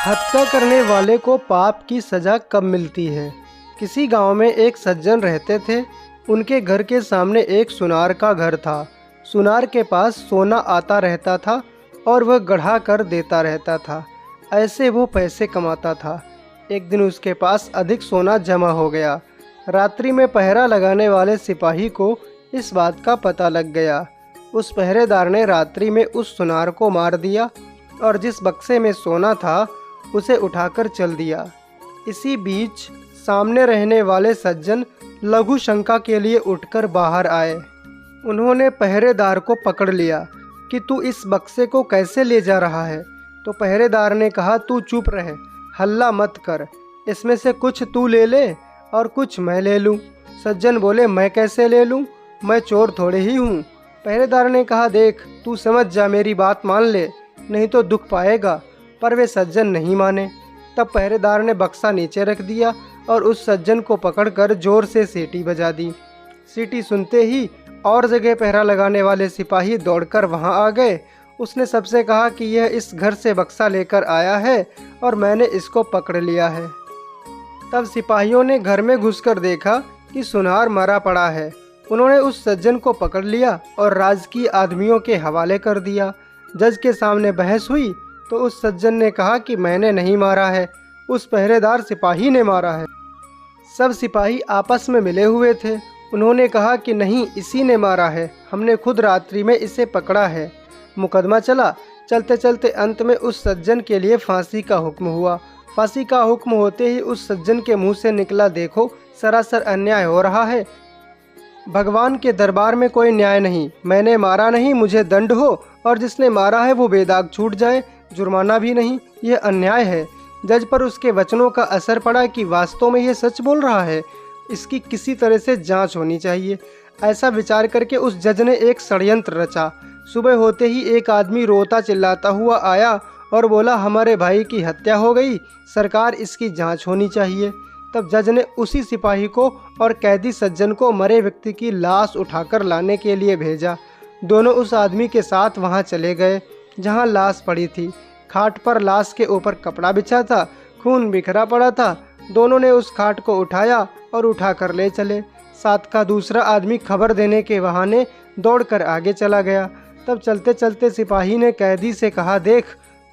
हत्या करने वाले को पाप की सज़ा कब मिलती है। किसी गांव में एक सज्जन रहते थे। उनके घर के सामने एक सुनार का घर था। सुनार के पास सोना आता रहता था और वह गढ़ा कर देता रहता था। ऐसे वो पैसे कमाता था। एक दिन उसके पास अधिक सोना जमा हो गया। रात्रि में पहरा लगाने वाले सिपाही को इस बात का पता लग गया। उस पहरेदार ने रात्रि में उस सुनार को मार दिया और जिस बक्से में सोना था उसे उठाकर चल दिया। इसी बीच सामने रहने वाले सज्जन लघु शंका के लिए उठकर बाहर आए। उन्होंने पहरेदार को पकड़ लिया कि तू इस बक्से को कैसे ले जा रहा है। तो पहरेदार ने कहा, तू चुप रहे, हल्ला मत कर, इसमें से कुछ तू ले ले और कुछ मैं ले लूँ। सज्जन बोले, मैं कैसे ले लूँ, मैं चोर थोड़े ही हूँ। पहरेदार ने कहा, देख तू समझ जा, मेरी बात मान ले, नहीं तो दुख पाएगा। पर वे सज्जन नहीं माने। तब पहरेदार ने बक्सा नीचे रख दिया और उस सज्जन को पकड़कर जोर से सीटी बजा दी। सीटी सुनते ही और जगह पहरा लगाने वाले सिपाही दौड़कर वहां आ गए। उसने सबसे कहा कि यह इस घर से बक्सा लेकर आया है और मैंने इसको पकड़ लिया है। तब सिपाहियों ने घर में घुसकर देखा कि सुनार मरा पड़ा है। उन्होंने उस सज्जन को पकड़ लिया और राजकीय आदमियों के हवाले कर दिया। जज के सामने बहस हुई तो उस सज्जन ने कहा कि मैंने नहीं मारा है, उस पहरेदार सिपाही ने मारा है। सब सिपाही आपस में मिले हुए थे। उन्होंने कहा कि नहीं, इसी ने मारा है, हमने खुद रात्रि में इसे पकड़ा है। मुकदमा चला। चलते चलते अंत में उस सज्जन के लिए फांसी का हुक्म हुआ। फांसी का हुक्म होते ही उस सज्जन के मुंह से निकला, देखो सरासर अन्याय हो रहा है, भगवान के दरबार में कोई न्याय नहीं, मैंने मारा नहीं, मुझे दंड हो, और जिसने मारा है वो बेदाग छूट जाए, जुर्माना भी नहीं, यह अन्याय है। जज पर उसके वचनों का असर पड़ा कि वास्तव में ये सच बोल रहा है, इसकी किसी तरह से जांच होनी चाहिए। ऐसा विचार करके उस जज ने एक षड्यंत्र रचा। सुबह होते ही एक आदमी रोता चिल्लाता हुआ आया और बोला, हमारे भाई की हत्या हो गई, सरकार इसकी जांच होनी चाहिए। तब जज ने उसी सिपाही को और कैदी सज्जन को मरे व्यक्ति की लाश उठाकर लाने के लिए भेजा। दोनों उस आदमी के साथ वहां चले गए जहां लाश पड़ी थी। खाट पर लाश के ऊपर कपड़ा बिछा था, खून बिखरा पड़ा था। दोनों ने उस खाट को उठाया और उठाकर ले चले। साथ का दूसरा आदमी खबर देने के बहाने दौड़कर आगे चला गया। तब चलते चलते सिपाही ने कैदी से कहा, देख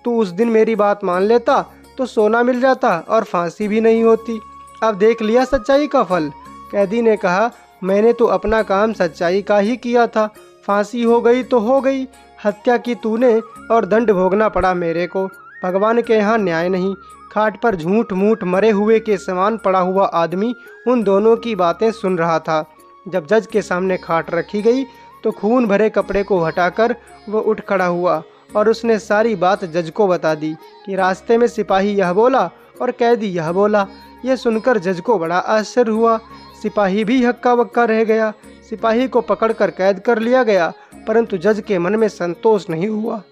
तू उस दिन मेरी बात मान लेता तो सोना मिल जाता और फांसी भी नहीं होती। अब देख लिया सच्चाई का फल। कैदी ने कहा, मैंने तो अपना काम सच्चाई का ही किया था, फांसी हो गई तो हो गई, हत्या की तूने और दंड भोगना पड़ा मेरे को। भगवान के यहाँ न्याय नहीं। खाट पर झूठ मूठ मरे हुए के समान पड़ा हुआ आदमी उन दोनों की बातें सुन रहा था। जब जज के सामने खाट रखी गई तो खून भरे कपड़े को हटाकर वह उठ खड़ा हुआ और उसने सारी बात जज को बता दी कि रास्ते में सिपाही यह बोला और कैदी यह बोला। यह सुनकर जज को बड़ा आश्चर्य हुआ। सिपाही भी हक्का बक्का रह गया। सिपाही को पकड़कर कैद कर लिया गया, परंतु जज के मन में संतोष नहीं हुआ।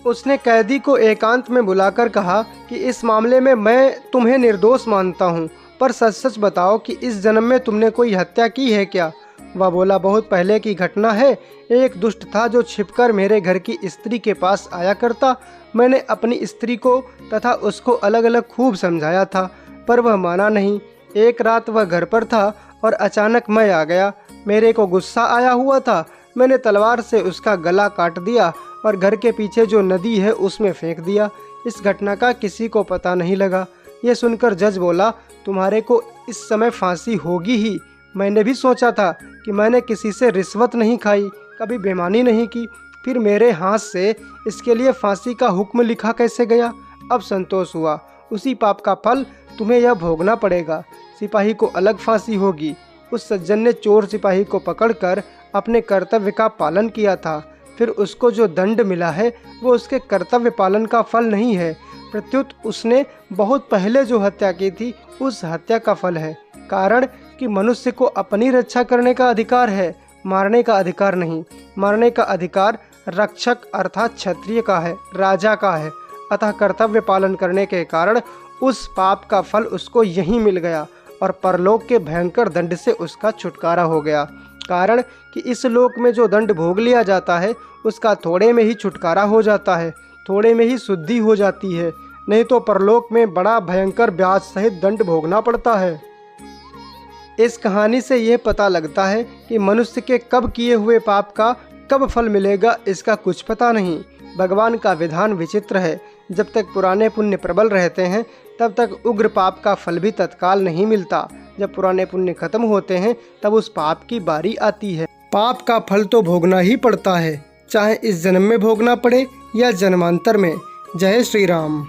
उसने कैदी को एकांत में बुलाकर कहा कि इस मामले में मैं तुम्हें निर्दोष मानता हूँ, पर सच सच बताओ कि इस जन्म में तुमने कोई हत्या की है क्या। वह बोला, बहुत पहले की घटना है। एक दुष्ट था जो छिपकर मेरे घर की स्त्री के पास आया करता। मैंने अपनी स्त्री को तथा उसको अलग अलग खूब समझाया था, पर वह माना नहीं। एक रात वह घर पर था और अचानक मैं आ गया। मेरे को गुस्सा आया हुआ था। मैंने तलवार से उसका गला काट दिया और घर के पीछे जो नदी है उसमें फेंक दिया। इस घटना का किसी को पता नहीं लगा। यह सुनकर जज बोला, तुम्हारे को इस समय फांसी होगी ही। मैंने भी सोचा था कि मैंने किसी से रिश्वत नहीं खाई, कभी बेईमानी नहीं की, फिर मेरे हाथ से इसके लिए फांसी का हुक्म लिखा कैसे गया। अब संतोष हुआ। उसी पाप का फल तुम्हें यह भोगना पड़ेगा। सिपाही को अलग फांसी होगी। उस सज्जन ने चोर सिपाही को पकड़कर अपने कर्तव्य का पालन किया था। फिर उसको जो दंड मिला है वो उसके कर्तव्य पालन का फल नहीं है, प्रत्युत उसने बहुत पहले जो हत्या की थी उस हत्या का फल है। कारण कि मनुष्य को अपनी रक्षा करने का अधिकार है, मारने का अधिकार नहीं। मारने का अधिकार रक्षक अर्थात क्षत्रिय का है, राजा का है। अतः कर्तव्य पालन करने के कारण उस पाप का फल उसको यहीं मिल गया और परलोक के भयंकर दंड से उसका छुटकारा हो गया। कारण कि इस लोक में जो दंड भोग लिया जाता है उसका थोड़े में ही छुटकारा हो जाता है, थोड़े में ही शुद्धि हो जाती है। नहीं तो परलोक में बड़ा भयंकर ब्याज सहित दंड भोगना पड़ता है। इस कहानी से यह पता लगता है कि मनुष्य के कब किए हुए पाप का कब फल मिलेगा इसका कुछ पता नहीं। भगवान का विधान विचित्र है। जब तक पुराने पुण्य प्रबल रहते हैं तब तक उग्र पाप का फल भी तत्काल नहीं मिलता। जब पुराने पुण्य खत्म होते हैं तब उस पाप की बारी आती है। पाप का फल तो भोगना ही पड़ता है, चाहे इस जन्म में भोगना पड़े या जन्मांतर में। जय श्री राम।